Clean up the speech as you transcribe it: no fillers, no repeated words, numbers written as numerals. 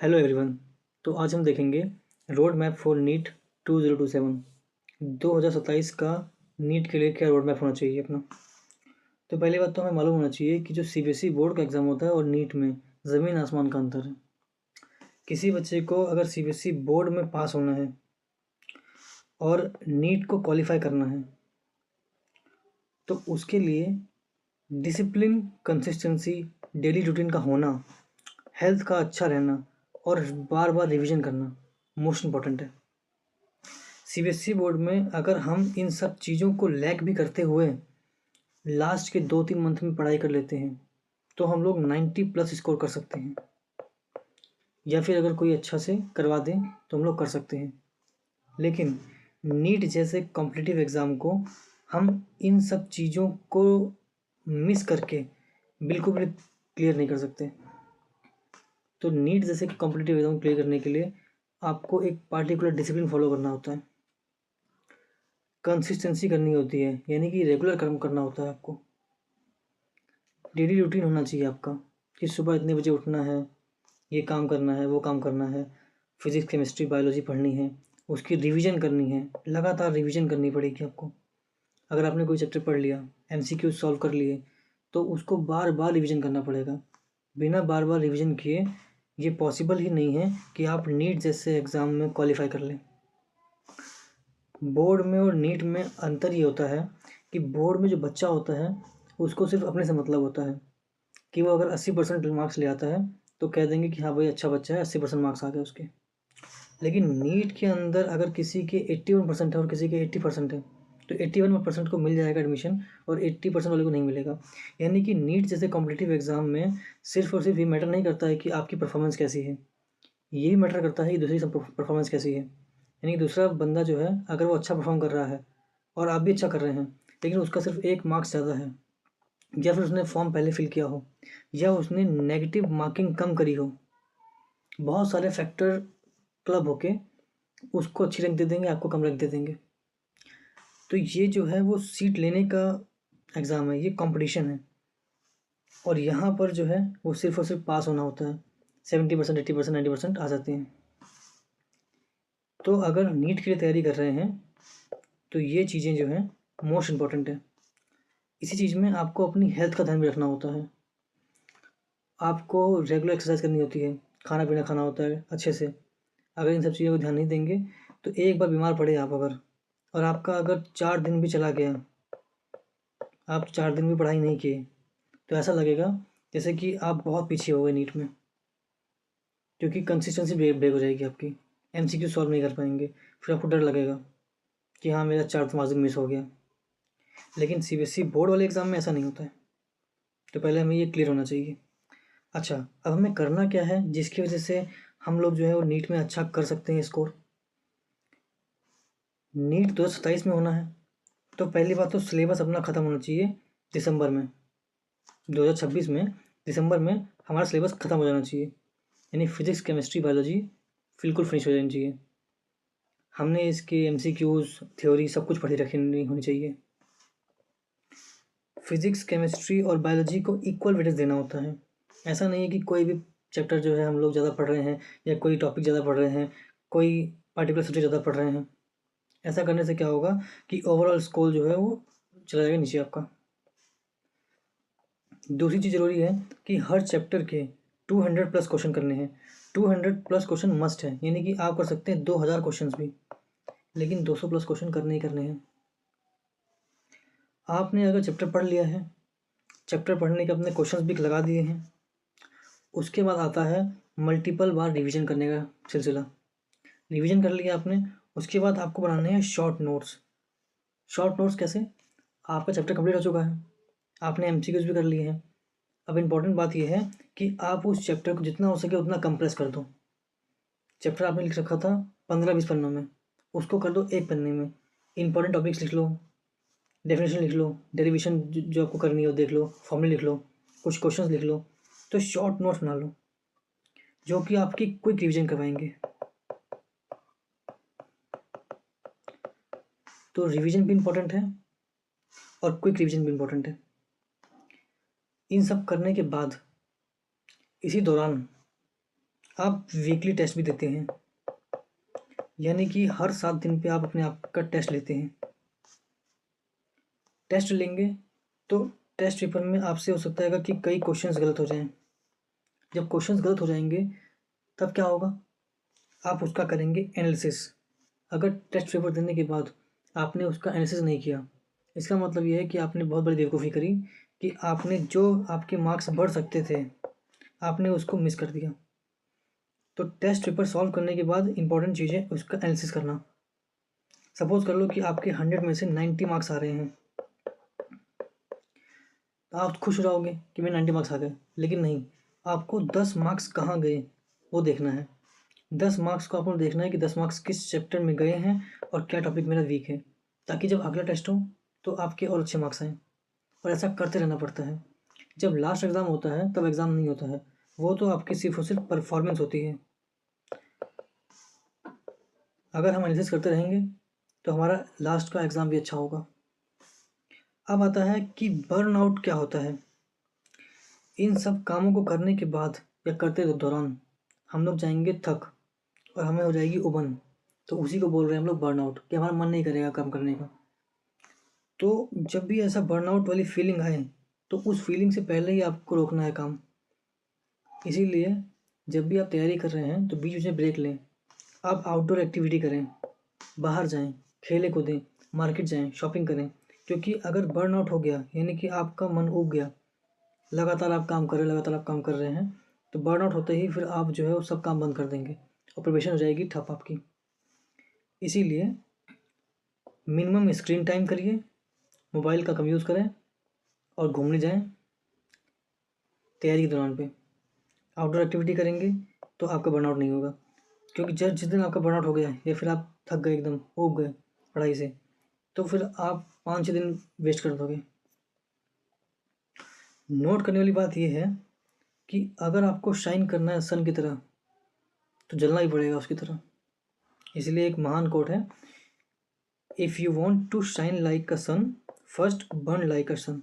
Hello everyone. तो आज हम देखेंगे रोड मैप फॉर नीट 2027 2027 का नीट के लिए क्या रोड मैप होना चाहिए अपना। तो पहली बात तो हमें मालूम होना चाहिए कि जो सीबीएसई बोर्ड का एग्ज़ाम होता है और नीट में ज़मीन आसमान का अंतर है। किसी बच्चे को अगर सीबीएसई बोर्ड में पास होना है और नीट को क्वालिफाई करना है तो उसके लिए डिसिप्लिन, कंसिस्टेंसी, डेली रूटीन का होना, हेल्थ का अच्छा रहना और बार बार रिवीजन करना मोस्ट इम्पॉर्टेंट है। सीबीएसई बोर्ड में अगर हम इन सब चीज़ों को लैक भी करते हुए लास्ट के 2-3 मंथ में पढ़ाई कर लेते हैं तो हम लोग 90+ स्कोर कर सकते हैं, या फिर अगर कोई अच्छा से करवा दें तो हम लोग कर सकते हैं। लेकिन नीट जैसे कॉम्पिटिटिव एग्ज़ाम को हम इन सब चीज़ों को मिस करके बिल्कुल भी क्लियर नहीं कर सकते। तो नीट जैसे कॉम्पिटिटिव एग्ज़ाम क्लियर करने के लिए आपको एक पार्टिकुलर डिसिप्लिन फॉलो करना होता है, कंसिस्टेंसी करनी होती है, यानी कि रेगुलर काम करना होता है आपको। डेली रूटीन होना चाहिए आपका कि सुबह इतने बजे उठना है, ये काम करना है, वो काम करना है, फिजिक्स, केमिस्ट्री, बायोलॉजी पढ़नी है, उसकी रिवीजन करनी है, लगातार रिवीजन करनी पड़ेगी आपको। अगर आपने कोई चैप्टर पढ़ लिया, एमसीक्यू सॉल्व कर लिए, तो उसको बार बार रिवीजन करना पड़ेगा। बिना बार बार रिवीजन किए ये पॉसिबल ही नहीं है कि आप नीट जैसे एग्ज़ाम में क्वालिफाई कर लें। बोर्ड में और नीट में अंतर ये होता है कि बोर्ड में जो बच्चा होता है उसको सिर्फ अपने से मतलब होता है कि वो अगर 80% मार्क्स ले आता है तो कह देंगे कि हाँ भाई अच्छा बच्चा है, 80% मार्क्स आ गए उसके। लेकिन नीट के अंदर अगर किसी के 81% है और किसी के 80% है तो 81% को मिल जाएगा एडमिशन और 80% वाले को नहीं मिलेगा। यानी कि नीट जैसे कॉम्पिटिटिव एग्ज़ाम में सिर्फ और सिर्फ ये मैटर नहीं करता है कि आपकी परफॉर्मेंस कैसी है, ये भी मैटर करता है कि दूसरी सब परफॉर्मेंस कैसी है। यानी कि दूसरा बंदा जो है अगर वो अच्छा परफॉर्म कर रहा है और आप भी अच्छा कर रहे हैं लेकिन उसका सिर्फ 1 मार्क्स ज़्यादा है, या फिर उसने फॉर्म पहले फिल किया हो, या उसने नेगेटिव मार्किंग कम करी हो, बहुत सारे फैक्टर क्लब होके उसको अच्छी रैंक दे देंगे, आपको कम रैंक दे देंगे। तो ये जो है वो सीट लेने का एग्ज़ाम है, ये कंपटीशन है। और यहाँ पर जो है वो सिर्फ और सिर्फ पास होना होता है। 70%, 80%, 90% आ जाते हैं। तो अगर नीट के लिए तैयारी कर रहे हैं तो ये चीज़ें जो हैं मोस्ट इम्पॉर्टेंट है। इसी चीज़ में आपको अपनी हेल्थ का ध्यान भी रखना होता है। आपको रेगुलर एक्सरसाइज करनी होती है, खाना पीना खाना होता है अच्छे से। अगर इन सब चीज़ों को ध्यान नहीं देंगे तो एक बार बीमार पड़े आप अगर, और आपका अगर 4 दिन भी चला गया, आप 4 दिन भी पढ़ाई नहीं किए, तो ऐसा लगेगा जैसे कि आप बहुत पीछे हो गए नीट में, क्योंकि कंसिस्टेंसी ब्रेक हो जाएगी आपकी। एमसीक्यू सॉल्व नहीं कर पाएंगे, फिर आपको डर लगेगा कि हाँ मेरा 4 दिन मिस हो गया। लेकिन सीबीएसई बोर्ड वाले एग्ज़ाम में ऐसा नहीं होता है। तो पहले हमें ये क्लियर होना चाहिए। अच्छा, अब हमें करना क्या है जिसकी वजह से हम लोग जो है वो नीट में अच्छा कर सकते हैं स्कोर। नीट 2027 में होना है तो पहली बात तो सिलेबस अपना ख़त्म होना चाहिए दिसंबर में। 2026 में दिसंबर में हमारा सिलेबस ख़त्म हो जाना चाहिए, यानी फिजिक्स, केमिस्ट्री, बायोलॉजी बिल्कुल फिनिश हो जानी चाहिए। हमने इसके एमसीक्यूज़, थ्योरी सब कुछ पढ़ी रखनी होनी चाहिए। फिजिक्स, केमिस्ट्री और बायोलॉजी को इक्वल वेटेज देना होता है। ऐसा नहीं है कि कोई भी चैप्टर जो है हम लोग ज़्यादा पढ़ रहे हैं या कोई टॉपिक ज़्यादा पढ़ रहे हैं, कोई पार्टिकुलर सब्जेक्ट ज़्यादा पढ़ रहे हैं। ऐसा करने से क्या होगा कि ओवरऑल स्कोर जो है वो चला जाएगा नीचे आपका। दूसरी चीज़ ज़रूरी है कि हर चैप्टर के 200+ क्वेश्चन करने हैं। 200+ क्वेश्चन मस्ट है, यानी कि आप कर सकते हैं 2000 क्वेश्चंस भी, लेकिन 200+ क्वेश्चन करने ही करने हैं। आपने अगर चैप्टर पढ़ लिया है, चैप्टर पढ़ने के अपने क्वेश्चंस भी लगा दिए हैं, उसके बाद आता है मल्टीपल बार रिवीजन करने का सिलसिला। रिवीजन कर लिया आपने, उसके बाद आपको बनाने हैं शॉर्ट नोट्स। शॉर्ट नोट्स कैसे? आपका चैप्टर कंप्लीट हो चुका है, आपने एमसीक्यूज भी कर लिए हैं। अब इम्पॉर्टेंट बात यह है कि आप उस चैप्टर को जितना हो सके उतना कंप्रेस कर दो। चैप्टर आपने लिख रखा था 15-20 पन्नों में, उसको कर दो 1 पन्ने में। इंपॉर्टेंट टॉपिक्स लिख लो, डेफिनेशन लिख लो, डेरिवेशन जो आपको करनी हो देख लो, फॉर्मूले लिख लो, कुछ क्वेश्चंस लिख लो। तो शॉर्ट नोट्स बना लो जो कि आपकी क्विक रिवीजन करवाएंगे। तो रिवीजन भी इम्पोर्टेंट है और क्विक रिवीजन भी इम्पोर्टेंट है। इन सब करने के बाद इसी दौरान आप वीकली टेस्ट भी देते हैं, यानी कि हर 7 दिन पे आप अपने आप का टेस्ट लेते हैं। टेस्ट लेंगे तो टेस्ट पेपर में आपसे हो सकता है कि कई क्वेश्चंस गलत हो जाएं। जब क्वेश्चंस गलत हो जाएंगे तब क्या होगा, आप उसका करेंगे एनालिसिस। अगर टेस्ट पेपर देने के बाद आपने उसका एनालिसिस नहीं किया, इसका मतलब ये है कि आपने बहुत बड़ी बेवकूफ़ी करी कि आपने जो आपके मार्क्स बढ़ सकते थे आपने उसको मिस कर दिया। तो टेस्ट पेपर सॉल्व करने के बाद इंपॉर्टेंट चीज़ है उसका एनालिसिस करना। सपोज़ कर लो कि आपके 100 में से 90 मार्क्स आ रहे हैं, तो आप खुश हो जाओगे कि मेरे 90 मार्क्स आ गए, लेकिन नहीं, आपको 10 मार्क्स कहाँ गए वो देखना है। 10 मार्क्स को आपको देखना है कि 10 मार्क्स किस चैप्टर में गए हैं और क्या टॉपिक मेरा वीक है, ताकि जब अगला टेस्ट हो तो आपके और अच्छे मार्क्स आएँ। और ऐसा करते रहना पड़ता है। जब लास्ट एग्ज़ाम होता है तब एग्ज़ाम नहीं होता है, वो तो आपकी सिर्फ और सिर्फ परफॉर्मेंस होती है। अगर हम एनालिसिस करते रहेंगे तो हमारा लास्ट का एग्ज़ाम भी अच्छा होगा। अब आता है कि बर्नआउट क्या होता है। इन सब कामों को करने के बाद या करते दौरान हम लोग जाएंगे थक और हमें हो जाएगी उबन, तो उसी को बोल रहे हैं हम लोग बर्नआउट, कि हमारा मन नहीं करेगा काम करने का। तो जब भी ऐसा बर्नआउट वाली फीलिंग आए तो उस फीलिंग से पहले ही आपको रोकना है काम। इसीलिए जब भी आप तैयारी कर रहे हैं तो बीच बीच में ब्रेक लें। आप आउटडोर एक्टिविटी करें, बाहर जाएं, खेलें कूदें, मार्केट जाएं, शॉपिंग करें। क्योंकि अगर बर्नआउट हो गया यानी कि आपका मन ऊब गया, लगातार आप काम कर रहे हैं, लगातार आप काम कर रहे हैं, तो बर्नआउट होते ही फिर आप जो है वो सब काम बंद कर देंगे और प्रिपरेशन हो जाएगी ठप आपकी। इसीलिए मिनिमम स्क्रीन टाइम करिए, मोबाइल का कम यूज़ करें और घूमने जाएं तैयारी के दौरान पे। आउटडोर एक्टिविटी करेंगे तो आपका बर्नआउट नहीं होगा। क्योंकि जब जिस दिन आपका बर्नआउट हो गया या फिर आप थक गए, एकदम ऊब गए पढ़ाई से, तो फिर आप 5-6 दिन वेस्ट कर दोगे। नोट करने वाली बात यह है कि अगर आपको शाइन करना है सन की तरह तो जलना ही पड़ेगा उसकी तरह। इसलिए एक महान कोट है, if you want to shine like a sun first burn like a sun.